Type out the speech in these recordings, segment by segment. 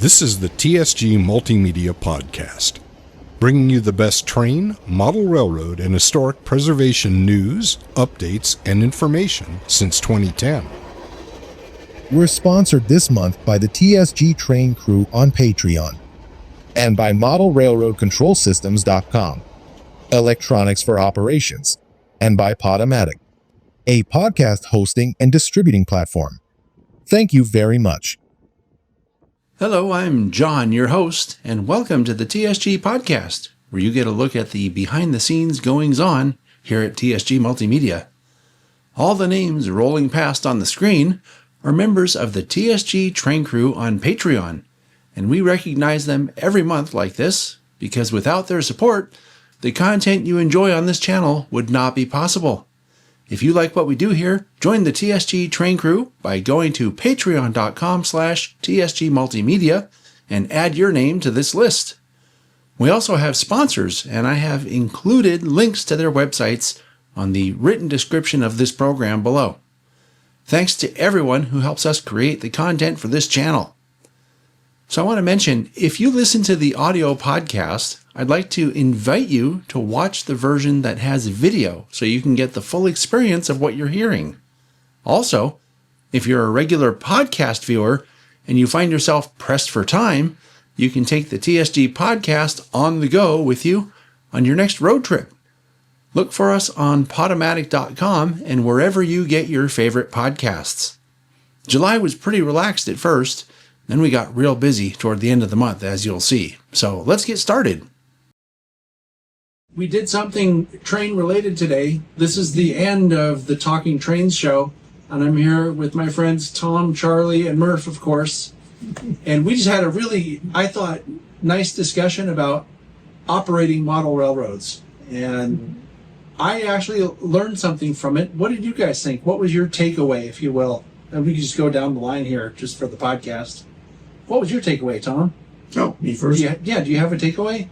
This is the TSG Multimedia Podcast, bringing you the best train, model railroad, and historic preservation news, updates, and information since 2010. We're sponsored this month by the TSG Train Crew on Patreon and by ModelRailroadControlSystems.com, Electronics for Operations, and by Podomatic, a podcast hosting and distributing platform. Thank you very much. Hello, I'm John, your host, and welcome to the TSG Podcast, where you get a look at the behind-the-scenes goings-on here at TSG Multimedia. All the names rolling past on the screen are members of the TSG Train Crew on Patreon, and we recognize them every month like this because without their support, the content you enjoy on this channel would not be possible. If you like what we do here, join the TSG Train Crew by going to patreon.com/TSG Multimedia and add your name to this list. We also have sponsors, and I have included links to their websites on the written description of this program below. Thanks to everyone who helps us create the content for this channel. So I want to mention, if you listen to the audio podcast, I'd like to invite you to watch the version that has video so you can get the full experience of what you're hearing. Also, if you're a regular podcast viewer and you find yourself pressed for time, you can take the TSG podcast on the go with you on your next road trip. Look for us on Podomatic.com and wherever you get your favorite podcasts. July was pretty relaxed at first, then we got real busy toward the end of the month, as you'll see. So let's get started. We did something train related today. This is the end of the Talking Trains show, and I'm here with my friends Tom, Charlie, and Murf, of course. And we just had a really, I thought, nice discussion about operating model railroads. And I actually learned something from it. What did you guys think? What was your takeaway, if you will? And we can just go down the line here just for the podcast. What was your takeaway, Tom? Oh, me first? Do you have a takeaway?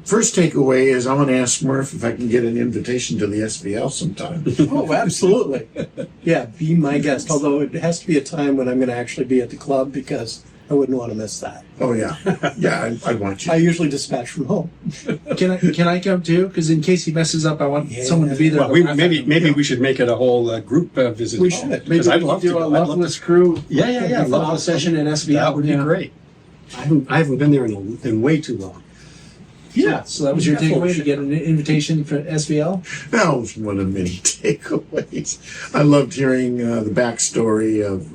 First takeaway is I want to ask Murf if I can get an invitation to the SBL sometime. Oh, absolutely. Yeah, be my guest. Although it has to be a time when I'm going to actually be at the club because I wouldn't want to miss that. Oh, yeah. Yeah, I want you. I usually dispatch from home. Can I come too? Because in case he messes up, I want someone to be there. Well, maybe we should make it a whole group visit. We should. Maybe I'd love do to. a Loveless crew. Yeah. Follow session at SBL. That would be great. I haven't been there in way too long. Yeah, so that was your takeaway, to get an invitation for SBL? That was one of many takeaways. I loved hearing the backstory of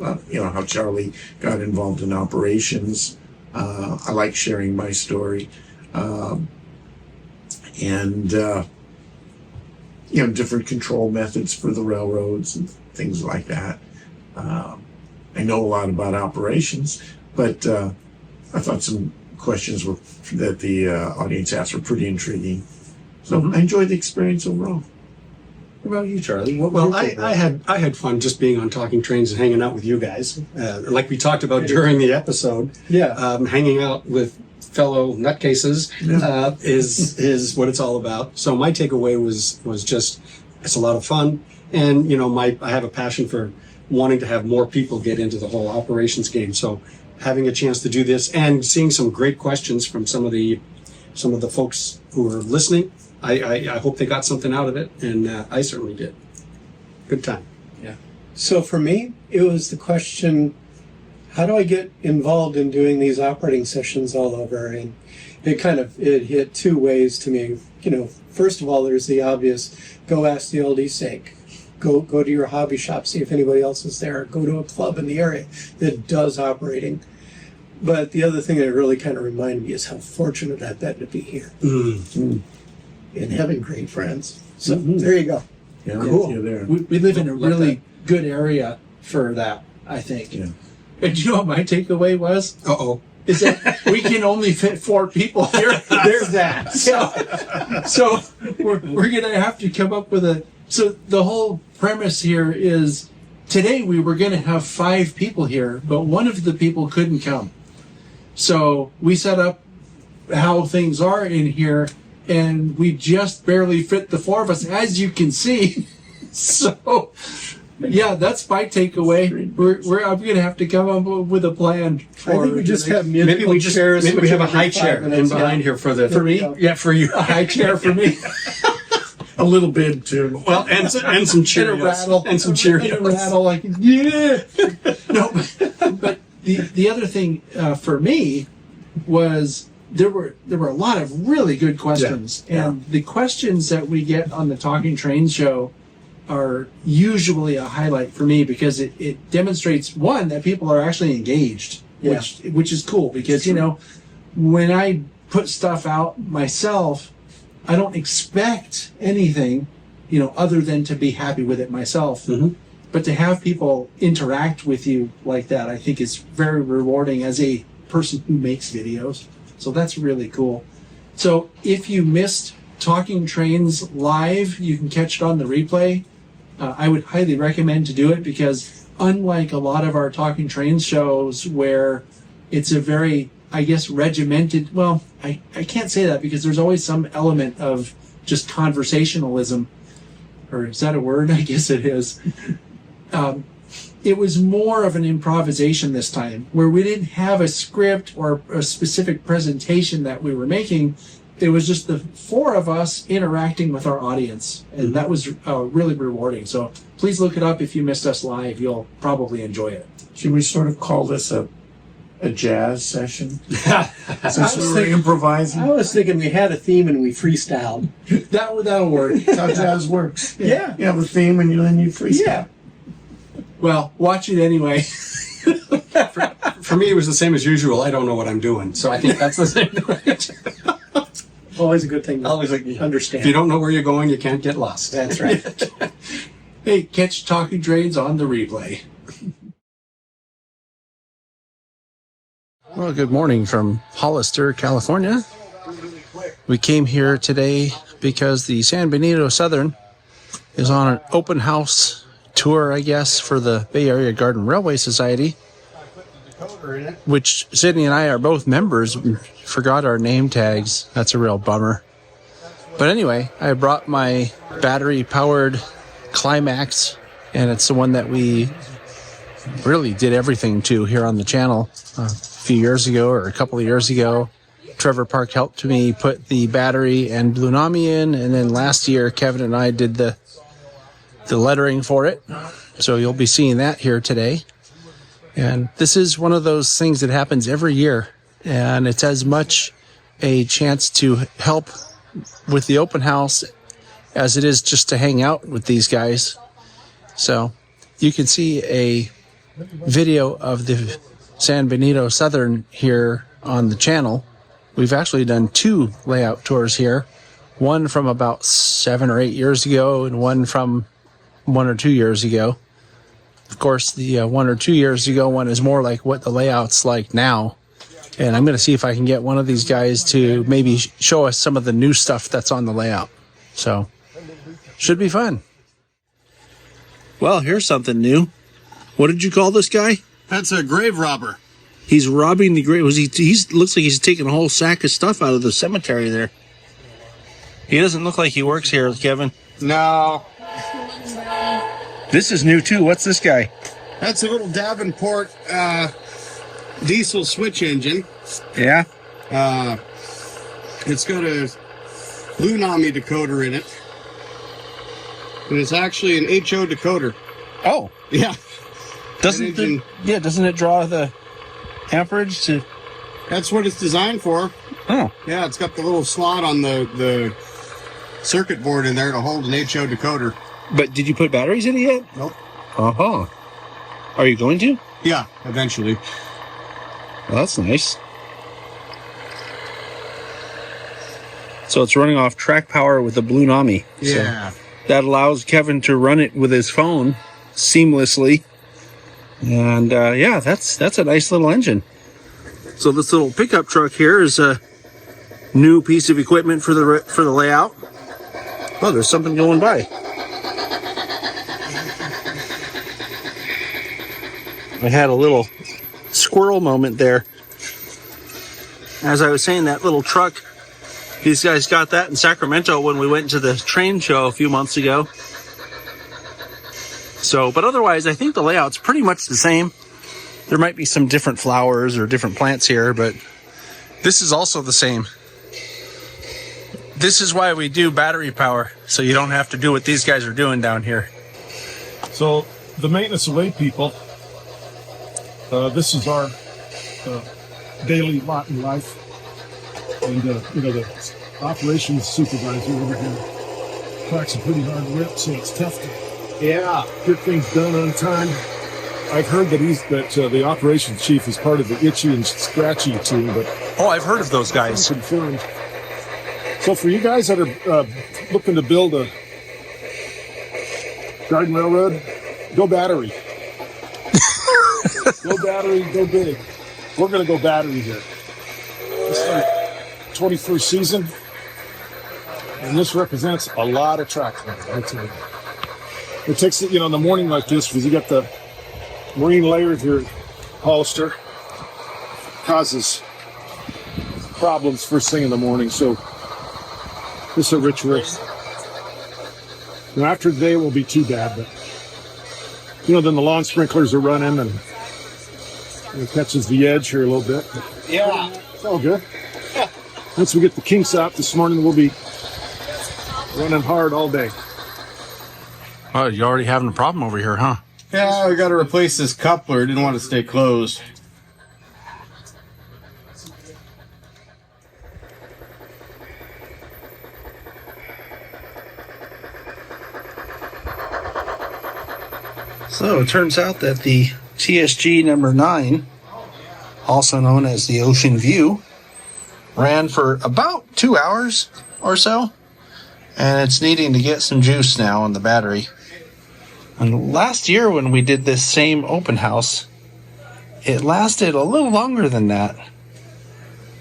how Charlie got involved in operations. I like sharing my story. And different control methods for the railroads and things like that. I know a lot about operations, but I thought some questions that the audience asked were pretty intriguing. So I enjoyed the experience overall. What about you, Charlie? I had fun just being on Talking Trains and hanging out with you guys. Like we talked about during the episode. Yeah. Hanging out with fellow nutcases is what it's all about. So my takeaway was just it's a lot of fun, and I have a passion for wanting to have more people get into the whole operations game. So having a chance to do this and seeing some great questions from some of the folks who are listening, I hope they got something out of it, and I certainly did. Good time. Yeah. So for me, it was the question, how do I get involved in doing these operating sessions all over? And it hit two ways to me. First of all, there's the obvious, go ask the LD sake. Go to your hobby shop, see if anybody else is there. Go to a club in the area that does operating. But the other thing that really kind of reminded me is how fortunate I've been to be here. And having great friends. So there you go. Yeah, cool. There. We live in a really good area for that, I think. Yeah. And do you know what my takeaway was? Uh-oh. Is that we can only fit 4 people here. There's that. So we're going to have to come up with So the whole premise here is today we were going to have 5 people here, but one of the people couldn't come. So we set up how things are in here, and we just barely fit the 4 of us, as you can see. So Yeah, that's my takeaway. I'm going to have to come up with a plan for. I think we just have Maybe we chairs. maybe we have a every high 5 chair in minutes. behind here for me. Yeah, for you. a high chair for me. A little bit too. Well, and some Cheerios. And a rattle. And some And Cheerios. a rattle, like, yeah. No, but the other thing for me was there were a lot of really good questions. Yeah. And the questions that we get on the Talking Train show are usually a highlight for me because it demonstrates, one, that people are actually engaged, Yeah. which is cool because, when I put stuff out myself, I don't expect anything, other than to be happy with it myself. Mm-hmm. But to have people interact with you like that, I think is very rewarding as a person who makes videos. So that's really cool. So if you missed Talking Trains live, you can catch it on the replay. I would highly recommend to do it because unlike a lot of our Talking Trains shows where it's a very, I guess, regimented, well, I can't say that because there's always some element of just conversationalism. Or is that a word? I guess it is. It was more of an improvisation this time where we didn't have a script or a specific presentation that we were making. It was just the 4 of us interacting with our audience. And that was really rewarding. So please look it up. If you missed us live, you'll probably enjoy it. Should we sort of call this a jazz session? Since we were improvising. I was thinking we had a theme and we freestyled. That'll work. That's how jazz works. Yeah. You have a theme and then you freestyle. Yeah. Well, watch it anyway. For me, it was the same as usual. I don't know what I'm doing, so I think that's the same. Always a good thing to Always like, understand. if you don't know where you're going, you can't get lost. That's right. Hey, catch Talking Trains on the replay. Well, good morning from Hollister, California. We came here today because the San Benito Southern is on an open house tour, I guess, for the Bay Area Garden Railway Society, which Sydney and I are both members. We forgot our name tags. That's a real bummer. But anyway, I brought my battery-powered Climax, and it's the one that we really did everything to here on the channel a few years ago or a couple of years ago. Trevor Park helped me put the battery and Blue Nami in, and then last year Kevin and I did the lettering for it. So you'll be seeing that here today. And this is one of those things that happens every year, and it's as much a chance to help with the open house as it is just to hang out with these guys. So you can see a video of the San Benito Southern here on the channel. We've actually done 2 layout tours here, one from about 7 or 8 years ago and one from 1 or 2 years ago. Of course, the 1 or 2 years ago one is more like what the layout's like now. And I'm going to see if I can get one of these guys to maybe show us some of the new stuff that's on the layout. So, should be fun. Well, here's something new. What did you call this guy? That's a grave robber. He's robbing the grave. He looks like he's taking a whole sack of stuff out of the cemetery there. He doesn't look like he works here, Kevin. No, This is new too. What's this guy? that's a little Davenport diesel switch engine. Yeah. It's got a Blue Nami decoder in it. And it's actually an HO decoder. Oh, Yeah. doesn't engine- doesn't it draw the amperage to? That's what it's designed for. Oh, Yeah, it's got the little slot on the circuit board in there to hold an HO decoder. but did you put batteries in it yet? Nope. Uh-huh. Are you going to? Yeah, eventually. Well, that's nice. So it's running off track power with the Blue Nami. Yeah. So that allows Kevin to run it with his phone seamlessly. And yeah, that's a nice little engine. So this little pickup truck here is a new piece of equipment for the layout. Oh, there's something going by. I had a little squirrel moment there. As I was saying, that little truck, these guys got that in Sacramento when we went to the train show a few months ago. So, but otherwise, I think the layout's pretty much the same. There might be some different flowers or different plants here, but this is also the same. This is why we do battery power, so you don't have to do what these guys are doing down here. So the maintenance away people, this is our daily lot in life. And, the operations supervisor over here cracks a pretty hard whip, so it's tough to get things done on time. I've heard that the operations chief is part of the itchy and scratchy team, but I've heard of those guys. Confirmed. So for you guys that are looking to build a garden railroad, go battery. Go battery, go big. We're going to go battery here. This is our 21st season, and this represents a lot of traction. It takes, in the morning like this, because you got the marine layer here, Hollister, causes problems first thing in the morning. So this is a rich race. Now after today won't be too bad, but then the lawn sprinklers are running and it catches the edge here a little bit. Yeah. It's all good. Once we get the kinks out this morning, we'll be running hard all day. Oh, you're already having a problem over here, huh? Yeah, we got to replace this coupler. Didn't want to stay closed. So it turns out that the TSG number 9, also known as the Ocean View, ran for about 2 hours or so, and it's needing to get some juice now on the battery. And last year when we did this same open house, it lasted a little longer than that.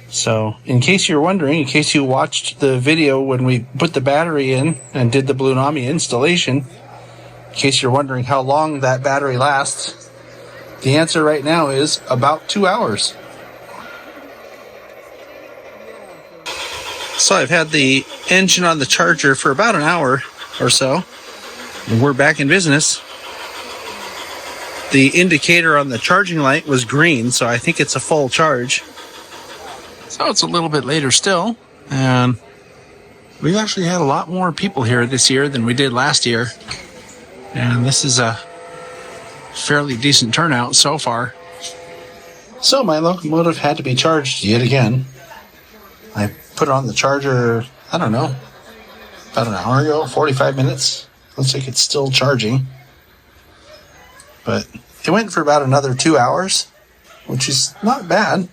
So in case you're wondering, in case you watched the video when we put the battery in and did the Blunami installation, in case you're wondering how long that battery lasts, the answer right now is about 2 hours. So I've had the engine on the charger for about an hour or so, and we're back in business. The indicator on the charging light was green, so I think it's a full charge. So it's a little bit later still, and we've actually had a lot more people here this year than we did last year. And this is a fairly decent turnout so far. So my locomotive had to be charged yet again. I put it on the charger, I don't know, about an hour ago, 45 minutes. Looks like it's still charging. But it went for about another 2 hours, which is not bad.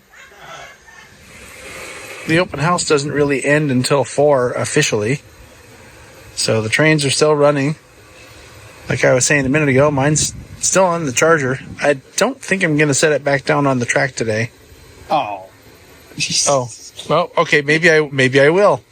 The open house doesn't really end until 4 officially. So the trains are still running. Like I was saying a minute ago, mine's still on the charger. I don't think I'm going to set it back down on the track today. Oh. Oh. Well, okay, maybe I will.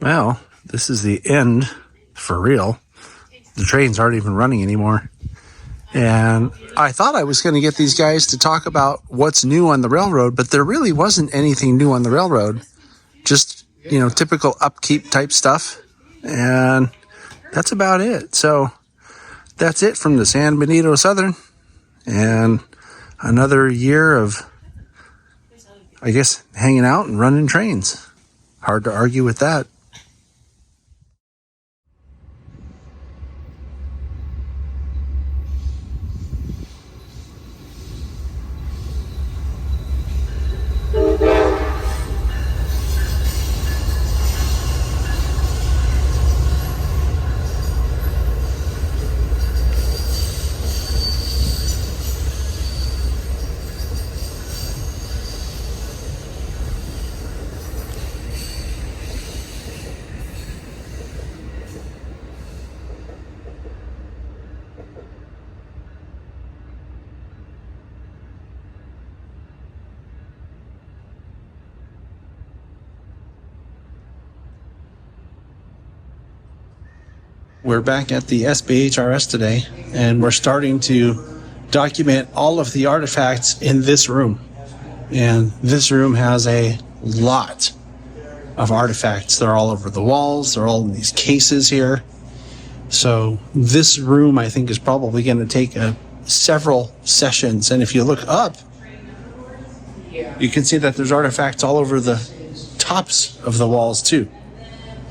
Well, this is the end for real. The trains aren't even running anymore. And I thought I was going to get these guys to talk about what's new on the railroad, but there really wasn't anything new on the railroad. Just, typical upkeep type stuff. And that's about it. So that's it from the San Benito Southern. And another year of, I guess, hanging out and running trains. Hard to argue with that. We're back at the SBHRS today, and we're starting to document all of the artifacts in this room. And this room has a lot of artifacts. They're all over the walls. They're all in these cases here. So this room, I think, is probably going to take several sessions. And if you look up, you can see that there's artifacts all over the tops of the walls too.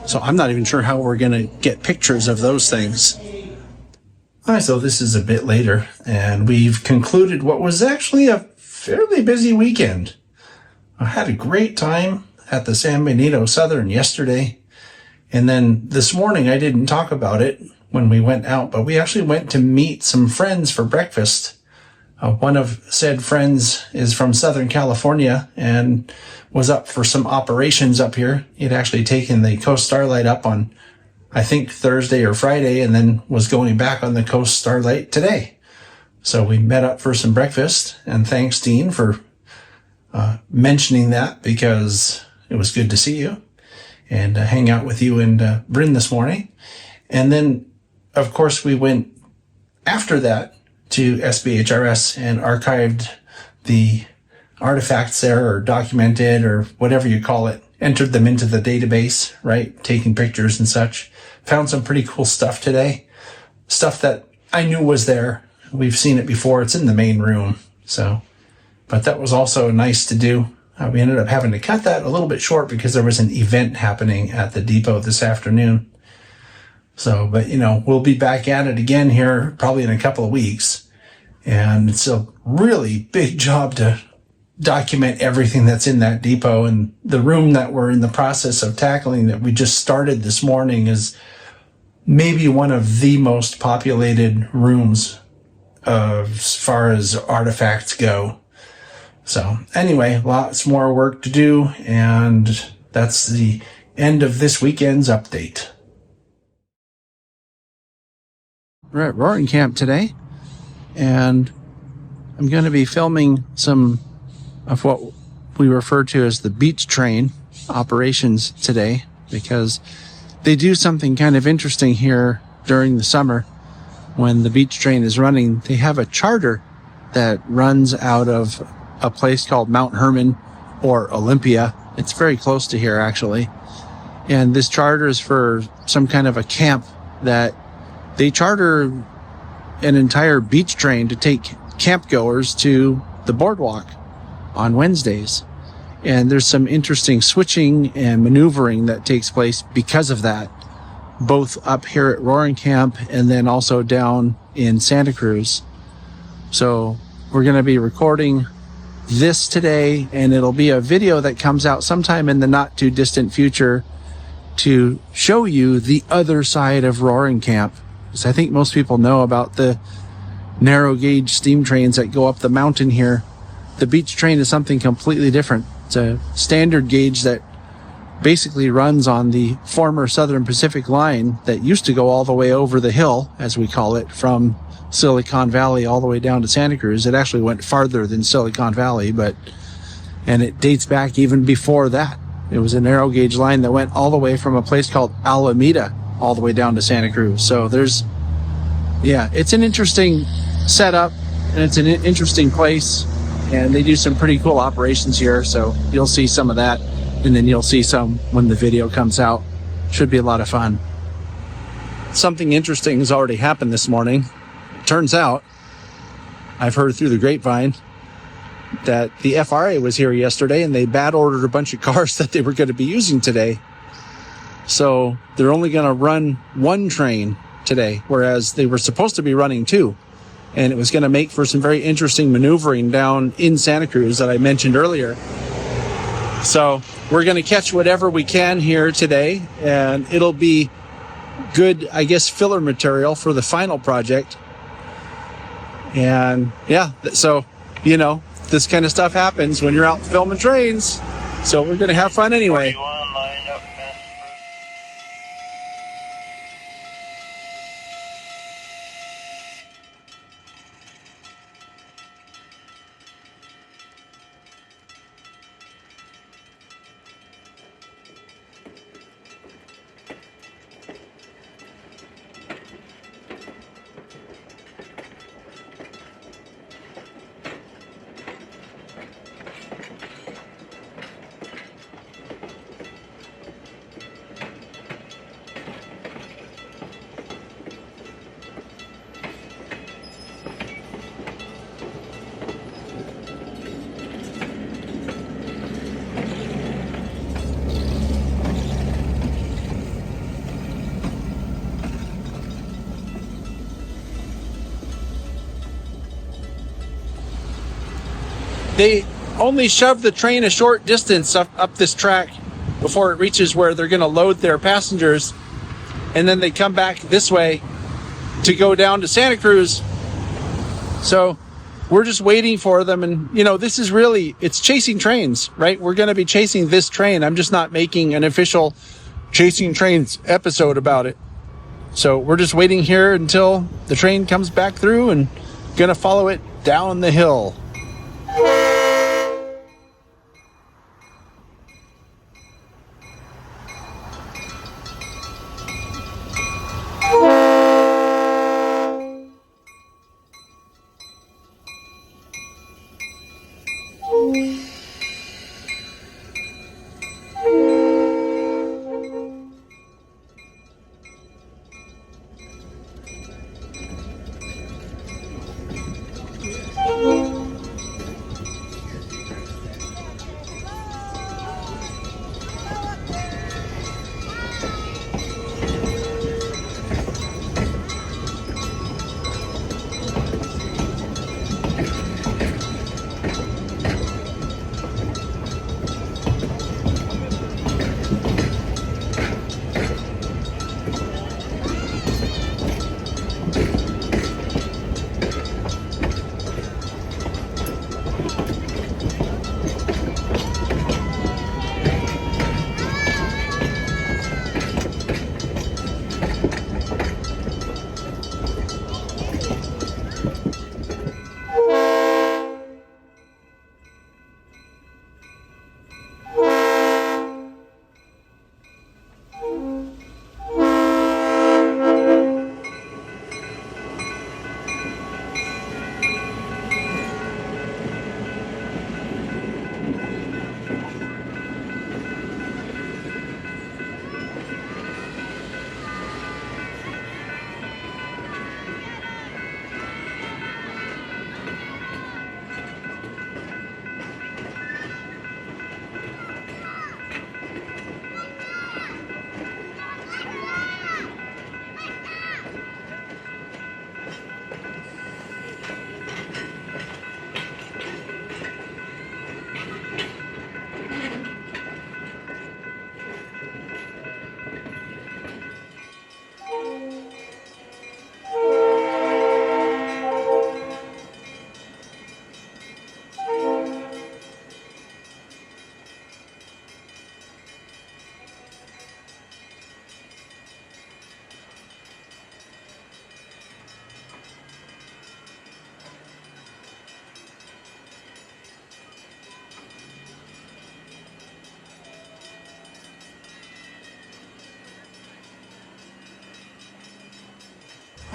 So I'm not even sure how we're going to get pictures of those things. All right, so this is a bit later, and we've concluded what was actually a fairly busy weekend. I had a great time at the San Benito Southern yesterday, and then this morning I didn't talk about it when we went out, but we actually went to meet some friends for breakfast. One of said friends is from Southern California and was up for some operations up here. He'd actually taken the Coast Starlight up on, I think, Thursday or Friday, and then was going back on the Coast Starlight today. So we met up for some breakfast, and thanks, Dean, for mentioning that, because it was good to see you and hang out with you and Bryn this morning. And then, of course, we went after that to SBHRS and archived the artifacts there, or documented, or whatever you call it, entered them into the database, right? Taking pictures and such. Found some pretty cool stuff today. Stuff that I knew was there. We've seen it before. It's in the main room. So, but that was also nice to do. We ended up having to cut that a little bit short because there was an event happening at the depot this afternoon. So, but we'll be back at it again here probably in a couple of weeks. And it's a really big job to document everything that's in that depot. And the room that we're in the process of tackling, that we just started this morning, is maybe one of the most populated rooms as far as artifacts go. So anyway, lots more work to do. And that's the end of this weekend's update. We're at Roaring Camp today, and I'm going to be filming some of what we refer to as the beach train operations today, because they do something kind of interesting here during the summer when the beach train is running. They have a charter that runs out of a place called Mount Hermon, or Olympia. It's very close to here, actually. And this charter is for some kind of a camp that they charter an entire beach train to take campgoers to the boardwalk on Wednesdays. And there's some interesting switching and maneuvering that takes place because of that, both up here at Roaring Camp and then also down in Santa Cruz. So we're going to be recording this today, and it'll be a video that comes out sometime in the not too distant future to show you the other side of Roaring Camp. Because I think most people know about the narrow gauge steam trains that go up the mountain here. The beach train is something completely different. It's a standard gauge that basically runs on the former Southern Pacific line that used to go all the way over the hill, as we call it, from Silicon Valley all the way down to Santa Cruz. It actually went farther than Silicon Valley, and it dates back even before that. It was a narrow gauge line that went all the way from a place called Alameda all the way down to Santa Cruz. So it's an interesting setup, and it's an interesting place, and they do some pretty cool operations here. So you'll see some of that, and then you'll see some when the video comes out. Should be a lot of fun. Something interesting has already happened this morning. It turns out, I've heard through the grapevine, that the FRA was here yesterday and they bad ordered a bunch of cars that they were going to be using today. So they're only going to run one train today, whereas they were supposed to be running two. And it was going to make for some very interesting maneuvering down in Santa Cruz that I mentioned earlier. So we're going to catch whatever we can here today, and it'll be good, I guess, filler material for the final project. And so, this kind of stuff happens when you're out filming trains. So we're going to have fun anyway. they only shove the train a short distance up this track before it reaches where they're going to load their passengers, and then they come back this way to go down to Santa Cruz. So we're just waiting for them, and this is really, it's chasing trains, right? We're going to be chasing this train. I'm just not making an official chasing trains episode about it. So we're just waiting here until the train comes back through and going to follow it down the hill.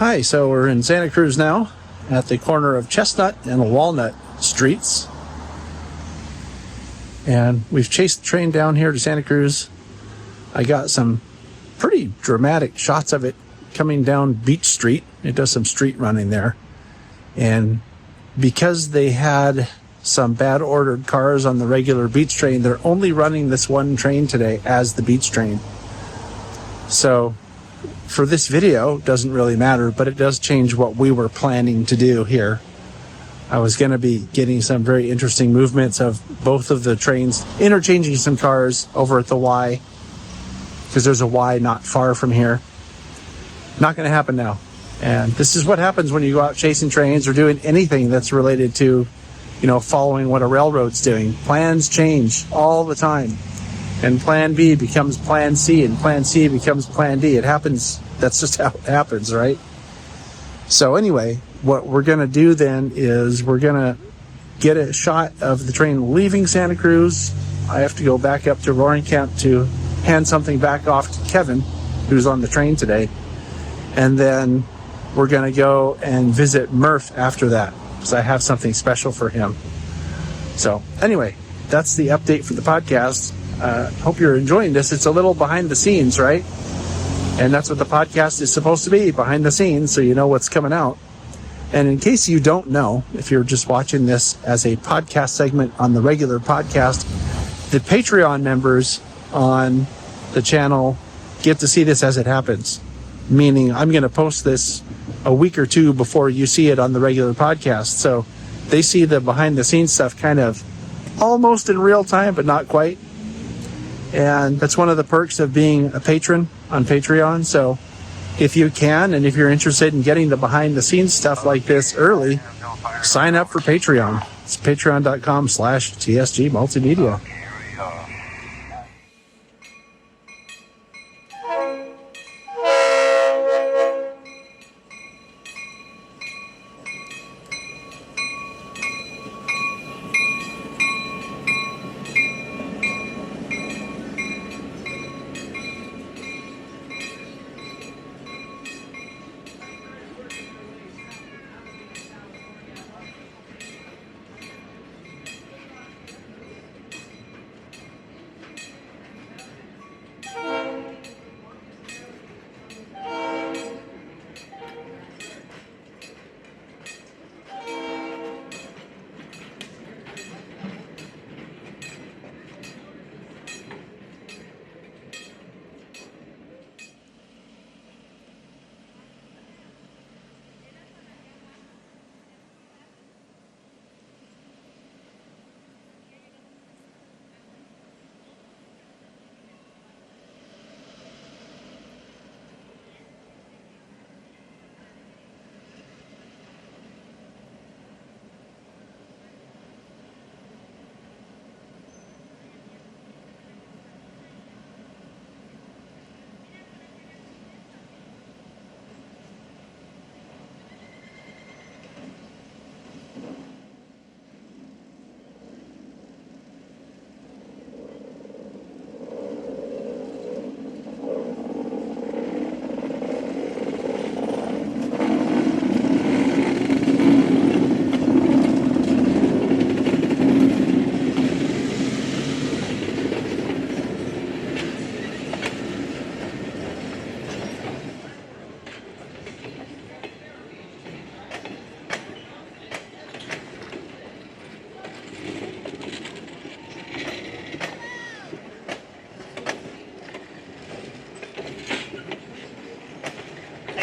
Hi, so we're in Santa Cruz now at the corner of Chestnut and Walnut Streets. And we've chased the train down here to Santa Cruz. I got some pretty dramatic shots of it coming down Beach Street. It does some street running there. And because they had some bad ordered cars on the regular beach train, they're only running this one train today as the beach train. So for this video, doesn't really matter, but it does change what we were planning to do here. I was going to be getting some very interesting movements of both of the trains interchanging some cars over at the Y, because there's a Y not far from here. Not going to happen now. And this is what happens when you go out chasing trains or doing anything that's related to, following what a railroad's doing. Plans change all the time. And plan B becomes plan C, and plan C becomes plan D. It happens. That's just how it happens, right? So anyway, what we're going to do then is we're going to get a shot of the train leaving Santa Cruz. I have to go back up to Roaring Camp to hand something back off to Kevin, who's on the train today. And then we're going to go and visit Murf after that, because I have something special for him. So anyway, that's the update for the podcast. Hope you're enjoying this. It's a little behind the scenes, right? And that's what the podcast is supposed to be, behind the scenes, so you know what's coming out. And in case you don't know, if you're just watching this as a podcast segment on the regular podcast, the Patreon members on the channel get to see this as it happens. Meaning I'm going to post this a week or two before you see it on the regular podcast. So they see the behind the scenes stuff kind of almost in real time, but not quite. And that's one of the perks of being a patron on Patreon. So if you can, and if you're interested in getting the behind the scenes stuff like this early, sign up for Patreon. It's patreon.com/TSG Multimedia.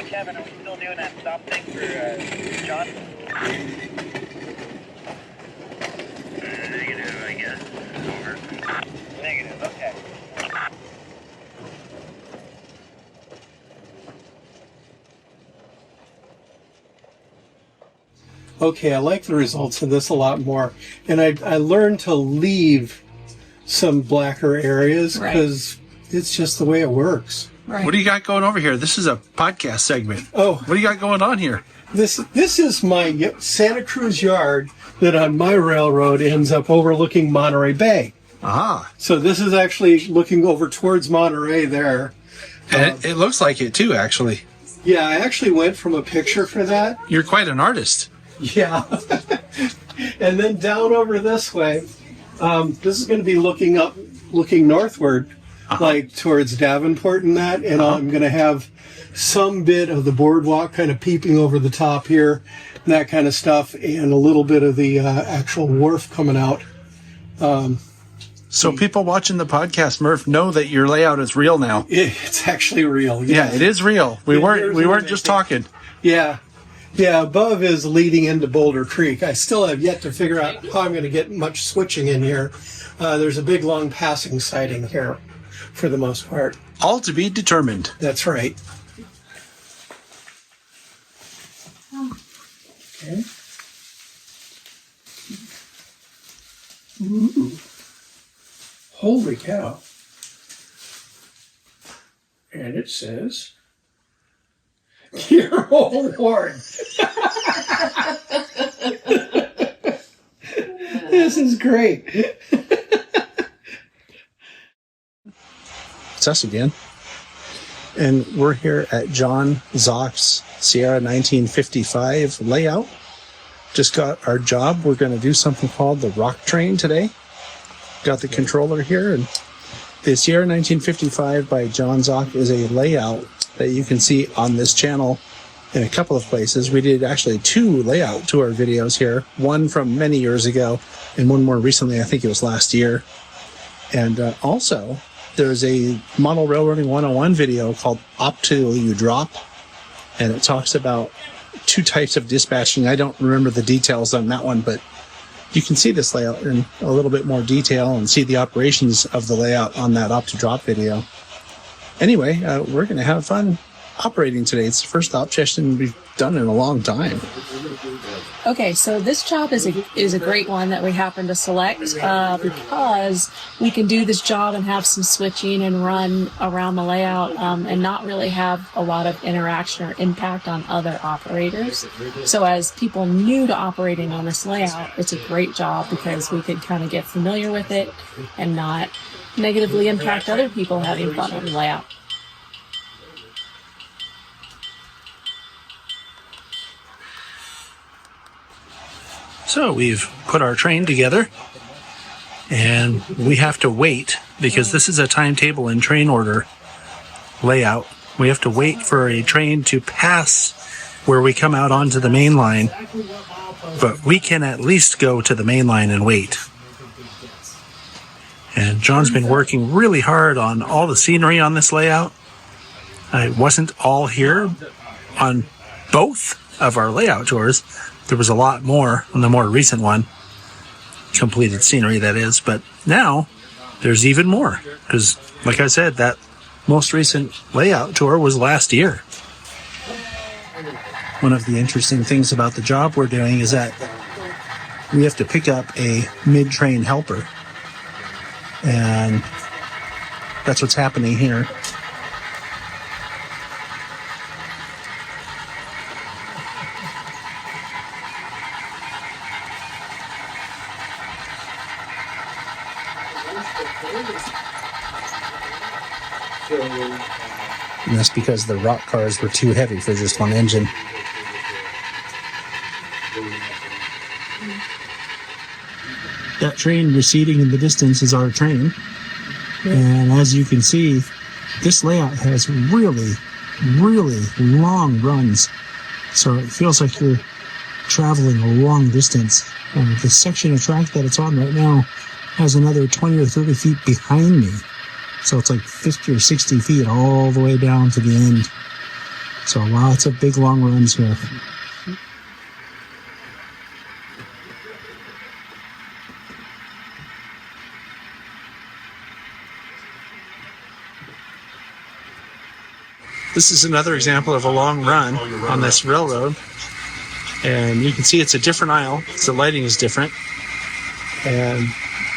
Kevin, are we still doing that stop thing for John? Negative, I guess. Over. Negative, okay. Okay, I like the results of this a lot more. And I learned to leave some blacker areas because it's just the way it works. Right. What do you got going over here? This is a podcast segment. Oh. What do you got going on here? This is my Santa Cruz yard that on my railroad ends up overlooking Monterey Bay. Ah. So this is actually looking over towards Monterey there. And it looks like it too, actually. Yeah, I actually went from a picture for that. You're quite an artist. Yeah. And then down over this way, this is going to be looking northward, like towards Davenport and that. And I'm going to have some bit of the boardwalk kind of peeping over the top here, and that kind of stuff, and a little bit of the actual wharf coming out. So people watching the podcast, Murf, know that your layout is real now. It's actually real. Yeah, it is real. We weren't just talking. Yeah. Yeah, above is leading into Boulder Creek. I still have yet to figure out how I'm going to get much switching in here. There's a big, long passing siding here, for the most part. All to be determined. That's right. Okay. Ooh. Holy cow. And it says... Your old ward. This is great. It's us again. And we're here at John Zock's Sierra 1955 layout. Just got our job. We're going to do something called the rock train today. Got the controller here. And the Sierra 1955 by John Zock is a layout that you can see on this channel in a couple of places. We did actually 2 layout tour videos here, one from many years ago and one more recently. I think it was last year. And also there's a Model Railroading 101 video called Up Till You Drop, and it talks about two types of dispatching. I don't remember the details on that one, but you can see this layout in a little bit more detail and see the operations of the layout on that op-to-drop video. Anyway, we're going to have fun operating today. It's the first op session we've done in a long time. Okay, so this job is a great one that we happen to select because we can do this job and have some switching and run around the layout and not really have a lot of interaction or impact on other operators. So as people new to operating on this layout, it's a great job because we can kind of get familiar with it and not negatively impact other people having fun on the layout. So we've put our train together, and we have to wait because this is a timetable and train order layout. We have to wait for a train to pass where we come out onto the main line, but we can at least go to the main line and wait. And John's been working really hard on all the scenery on this layout. I wasn't all here on both of our layout tours. There was a lot more on the more recent one, completed scenery that is, but now there's even more because, like I said, that most recent layout tour was last year. One of the interesting things about the job we're doing is that we have to pick up a mid-train helper, and that's what's happening here. And that's because the rock cars were too heavy for just one engine. That train receding in the distance is our train. And as you can see, this layout has really, really long runs. So it feels like you're traveling a long distance. And the section of track that it's on right now has another 20 or 30 feet behind me. So it's like 50 or 60 feet all the way down to the end. So lots of big long runs here. This is another example of a long run on this railroad. And you can see it's a different aisle. So the lighting is different. And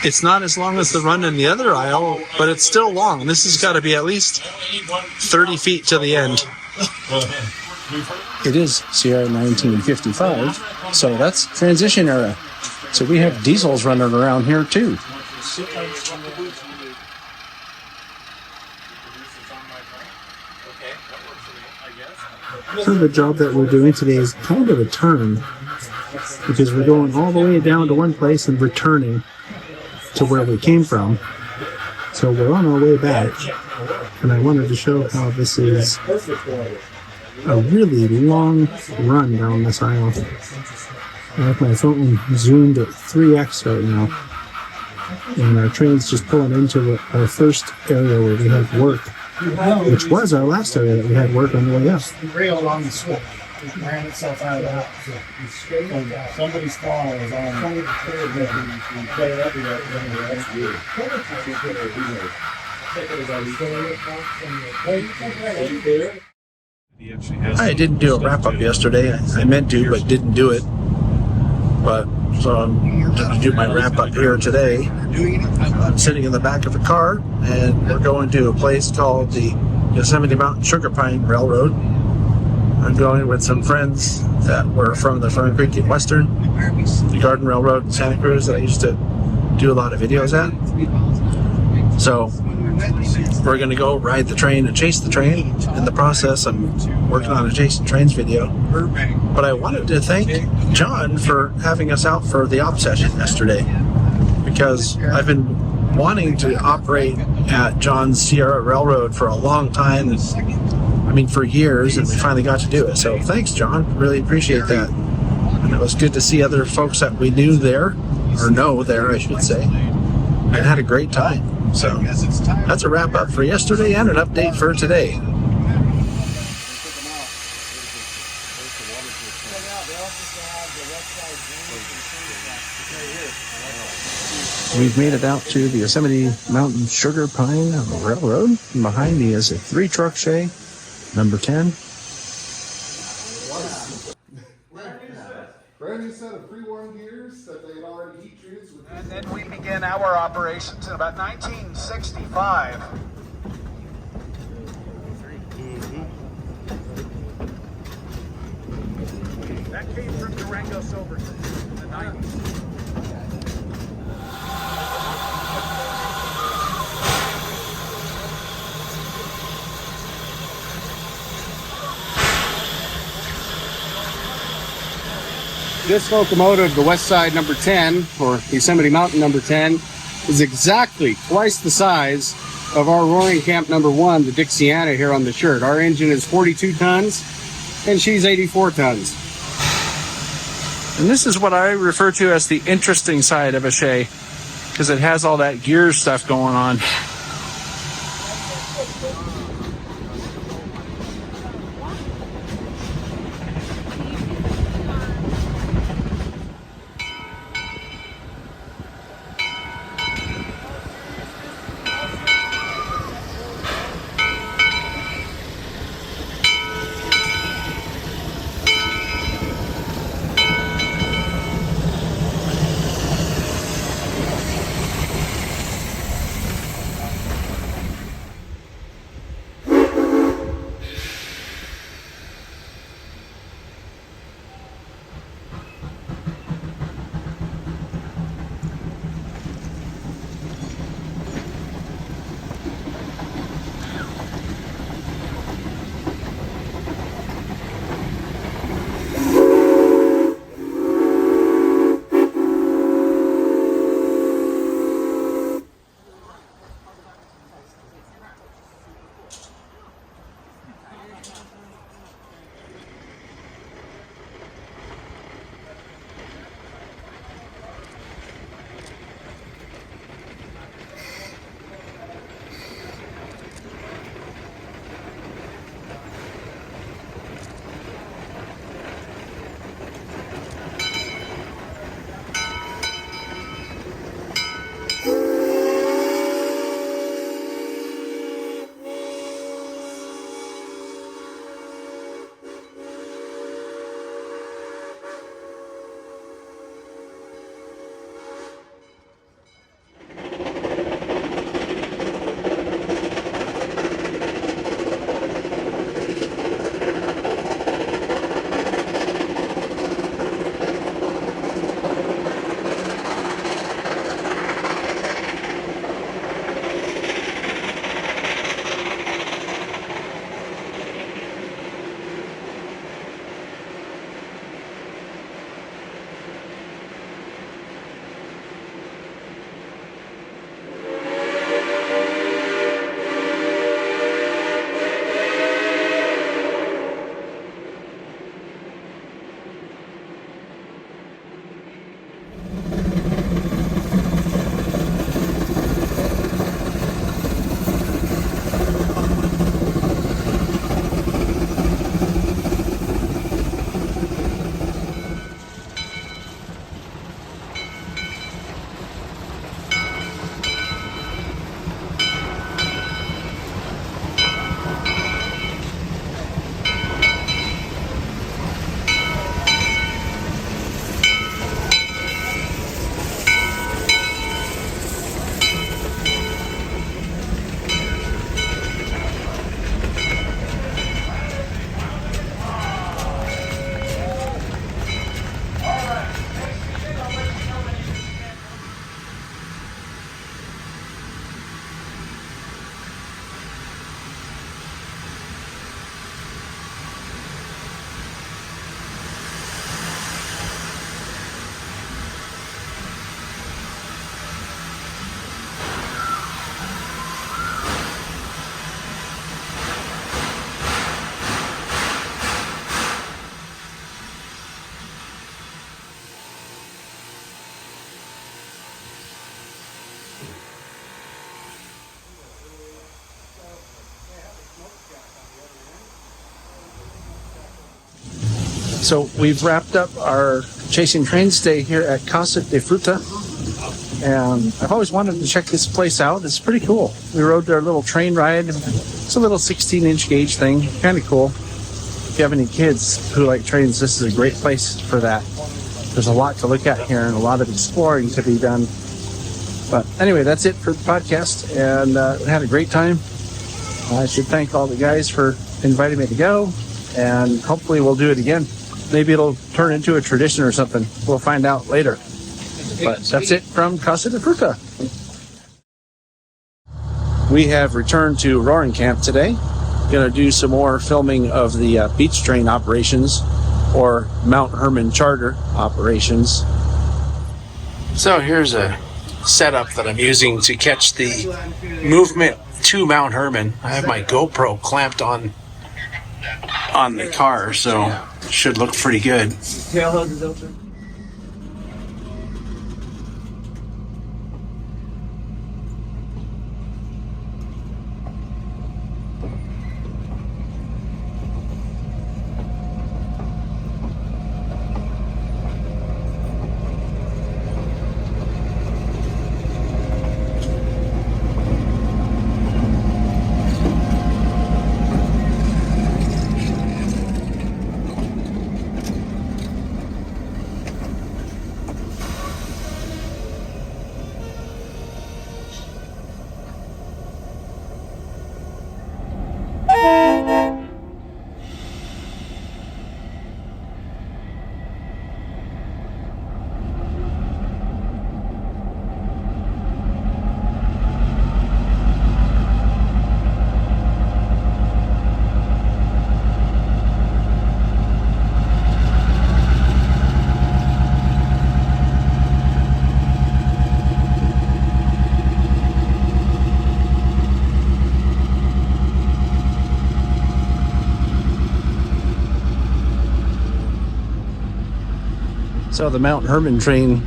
it's not as long as the run in the other aisle, but it's still long. This has got to be at least 30 feet to the end. It is Sierra 1955, so that's transition era. So we have diesels running around here too. So the job that we're doing today is kind of a turn because we're going all the way down to one place and returning to where we came from. So we're on our way back, and I wanted to show how this is a really long run down this aisle. I have my phone zoomed at 3x right now, and our train's just pulling into our first area where we have work, which was our last area that we had work on the way up. The rail along the slope ran itself out of that. Somebody's car was on. I didn't do a wrap-up yesterday. I meant to, but didn't do it. But so I'm going to do my wrap-up here today. I'm sitting in the back of a car, and we're going to a place called the Yosemite Mountain Sugar Pine Railroad. I'm going with some friends that were from the Fern Creek and Western, the Garden Railroad in Santa Cruz that I used to do a lot of videos at. So we're going to go ride the train and chase the train. In the process, I'm working on a Chasing Trains video. But I wanted to thank John for having us out for the op session yesterday, because I've been wanting to operate at John's Sierra Railroad for a long time. I mean, for years, and we finally got to do it. So thanks, John. Really appreciate that. And it was good to see other folks that we knew there, or know there, I should say, and had a great time. So that's a wrap up for yesterday and an update for today. We've made it out to the Yosemite Mountain Sugar Pine Railroad. And behind me is a 3-truck shay, number 10. Brand new set of pre-worn gears that they had already heat treated. And then we began our operations in about 1965. That came from Durango Silverton in the 90s. This locomotive, the West Side number 10, or Yosemite Mountain number 10, is exactly twice the size of our Roaring Camp number 1, the Dixiana here on the shirt. Our engine is 42 tons, and she's 84 tons. And this is what I refer to as the interesting side of a shay, because it has all that gear stuff going on. So we've wrapped up our Chasing Trains Day here at Casa de Fruta. And I've always wanted to check this place out. It's pretty cool. We rode their little train ride. It's a little 16-inch gauge thing. Kind of cool. If you have any kids who like trains, this is a great place for that. There's a lot to look at here and a lot of exploring to be done. But anyway, that's it for the podcast. And we had a great time. I should thank all the guys for inviting me to go. And hopefully we'll do it again. Maybe it'll turn into a tradition or something. We'll find out later. But that's it from Casa de Fruta. We have returned to Roaring Camp today. Going to do some more filming of the beach train operations or Mount Hermon charter operations. So here's a setup that I'm using to catch the movement to Mount Hermon. I have my GoPro clamped on the car, so it should look pretty good. So the Mount Hermon train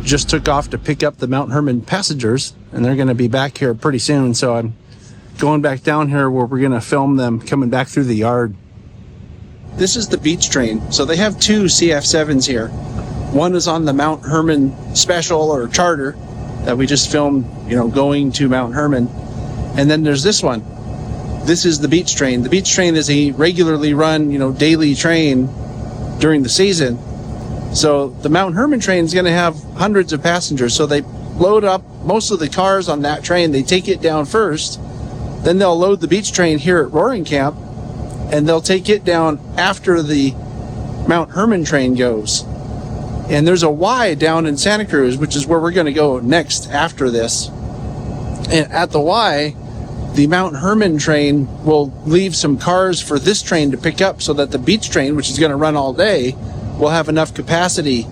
just took off to pick up the Mount Hermon passengers, and they're going to be back here pretty soon. So I'm going back down here where we're going to film them coming back through the yard. This is the beach train. So they have two CF7s here. One is on the Mount Hermon special or charter that we just filmed, going to Mount Hermon. And then there's this one. This is the beach train. The beach train is a regularly run, daily train during the season. So the Mount Hermon train is going to have hundreds of passengers. So they load up most of the cars on that train. They take it down first. Then they'll load the beach train here at Roaring Camp, and they'll take it down after the Mount Hermon train goes. And there's a Y down in Santa Cruz, which is where we're going to go next after this. And at the Y, the Mount Hermon train will leave some cars for this train to pick up so that the beach train, which is going to run all day, will have enough capacity.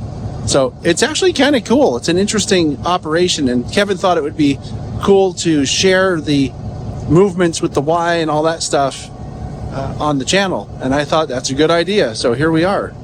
So it's actually kind of cool. It's an interesting operation, and Kevin thought it would be cool to share the movements with the Y and all that stuff on the channel. And I thought that's a good idea. So here we are.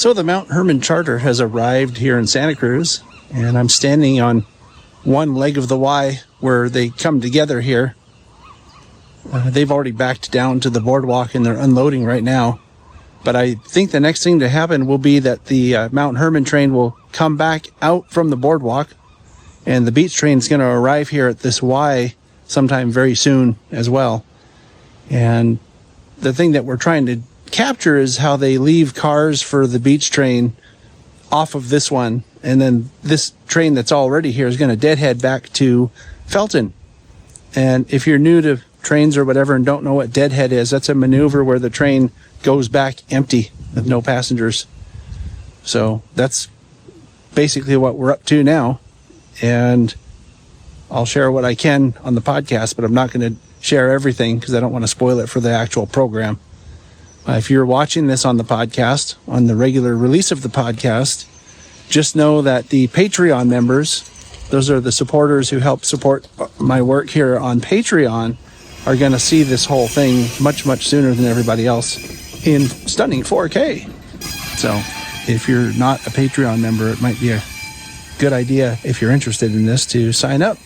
So the Mount Hermon charter has arrived here in Santa Cruz, and I'm standing on one leg of the Y where they come together here. They've already backed down to the boardwalk and they're unloading right now. But I think the next thing to happen will be that the Mount Hermon train will come back out from the boardwalk, and the beach train is going to arrive here at this Y sometime very soon as well. And the thing that we're trying to capture is how they leave cars for the beach train off of this one, and then this train that's already here is going to deadhead back to Felton. And if you're new to trains or whatever and don't know what deadhead is, that's a maneuver where the train goes back empty with no passengers. So that's basically what we're up to now, and I'll share what I can on the podcast, but I'm not going to share everything because I don't want to spoil it for the actual program. If you're watching this on the podcast, on the regular release of the podcast, just know that the Patreon members, those are the supporters who help support my work here on Patreon, are going to see this whole thing much, much sooner than everybody else in stunning 4K. So if you're not a Patreon member, it might be a good idea, if you're interested in this, to sign up.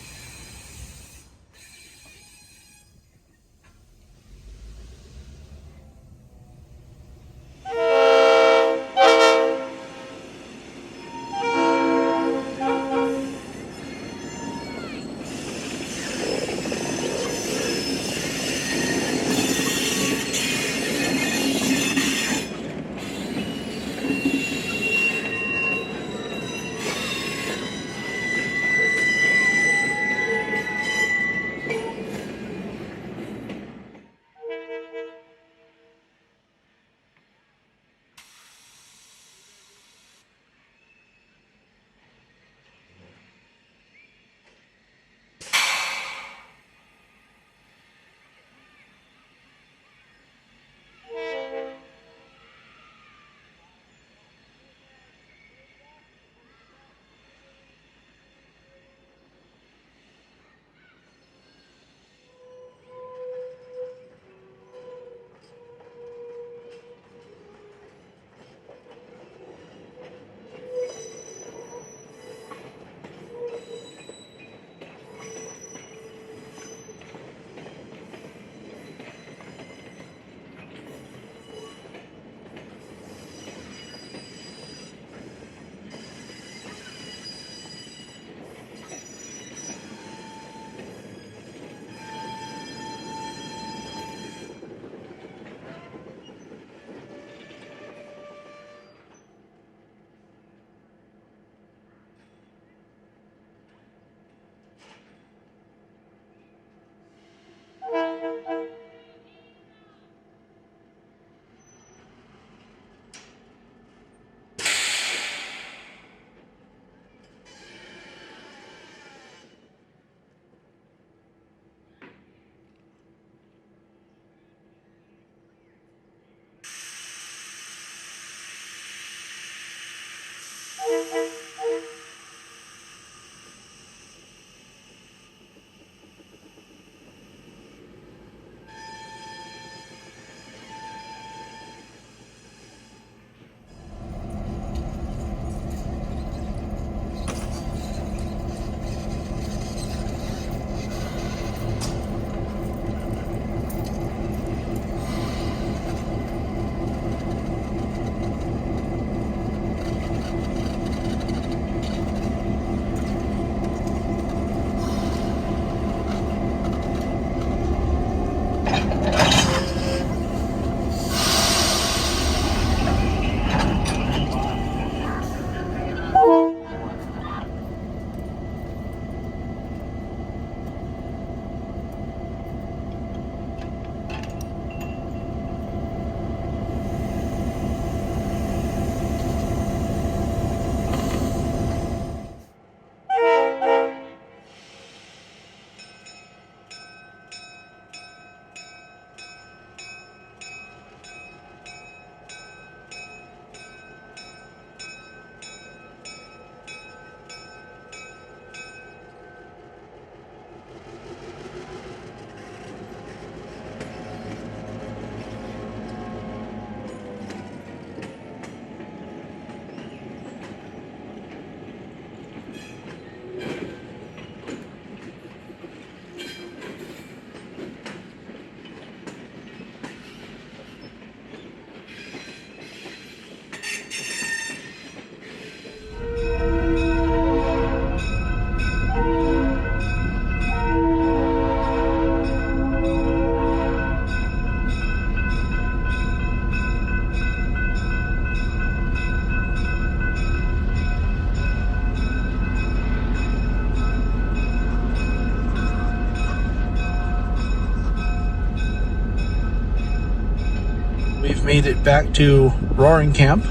made it back to Roaring Camp,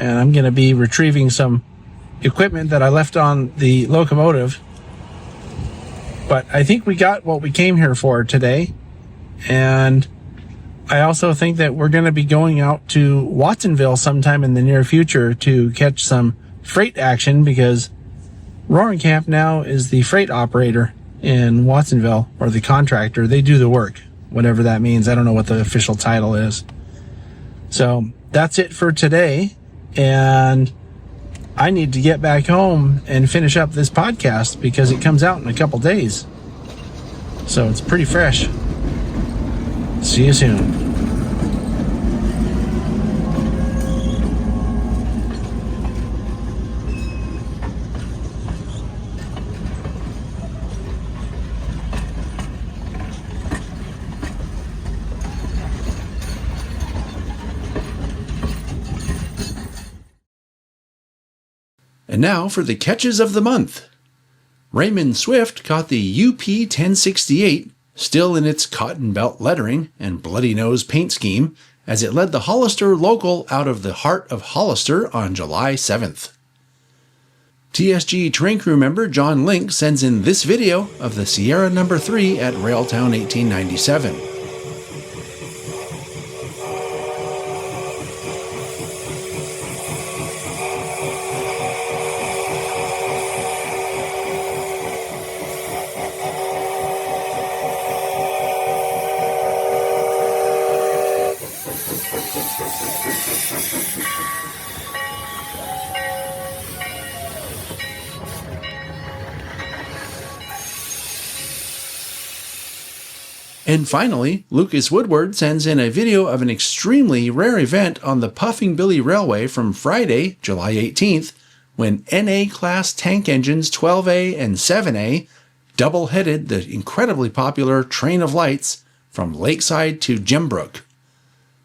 and I'm going to be retrieving some equipment that I left on the locomotive. But I think we got what we came here for today, and I also think that we're going to be going out to Watsonville sometime in the near future to catch some freight action, because Roaring Camp now is the freight operator in Watsonville, or the contractor. They do the work, whatever that means. I don't know what the official title is. So that's it for today, and I need to get back home and finish up this podcast because it comes out in a couple days. So it's pretty fresh. See you soon. And now for the catches of the month. Raymond Swift caught the UP 1068, still in its cotton belt lettering and bloody nose paint scheme, as it led the Hollister local out of the heart of Hollister on July 7th. TSG train crew member John Link sends in this video of the Sierra No. 3 at Railtown 1897. And finally, Lucas Woodward sends in a video of an extremely rare event on the Puffing Billy Railway from Friday, July 18th, when NA-class tank engines 12A and 7A double-headed the incredibly popular Train of Lights from Lakeside to Gembrook.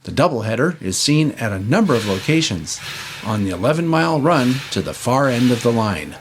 The doubleheader is seen at a number of locations on the 11-mile run to the far end of the line.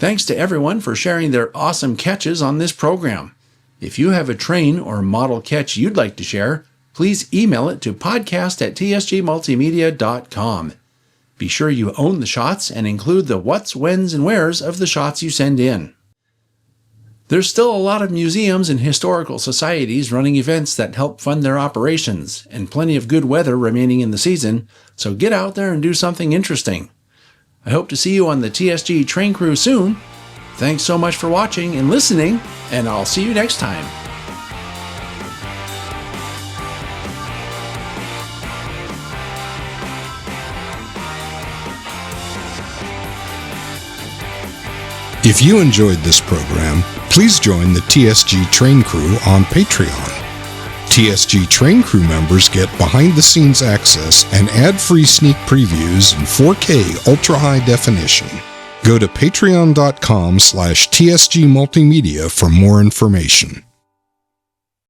Thanks to everyone for sharing their awesome catches on this program. If you have a train or model catch you'd like to share, please email it to podcast@tsgmultimedia.com. Be sure you own the shots and include the what's, whens, and wheres of the shots you send in. There's still a lot of museums and historical societies running events that help fund their operations, and plenty of good weather remaining in the season, so get out there and do something interesting. I hope to see you on the TSG train crew soon. Thanks so much for watching and listening, and I'll see you next time. If you enjoyed this program, please join the TSG Train Crew on Patreon. TSG Train Crew members get behind-the-scenes access and ad-free sneak previews in 4K ultra-high definition. Go to patreon.com/TSG Multimedia for more information.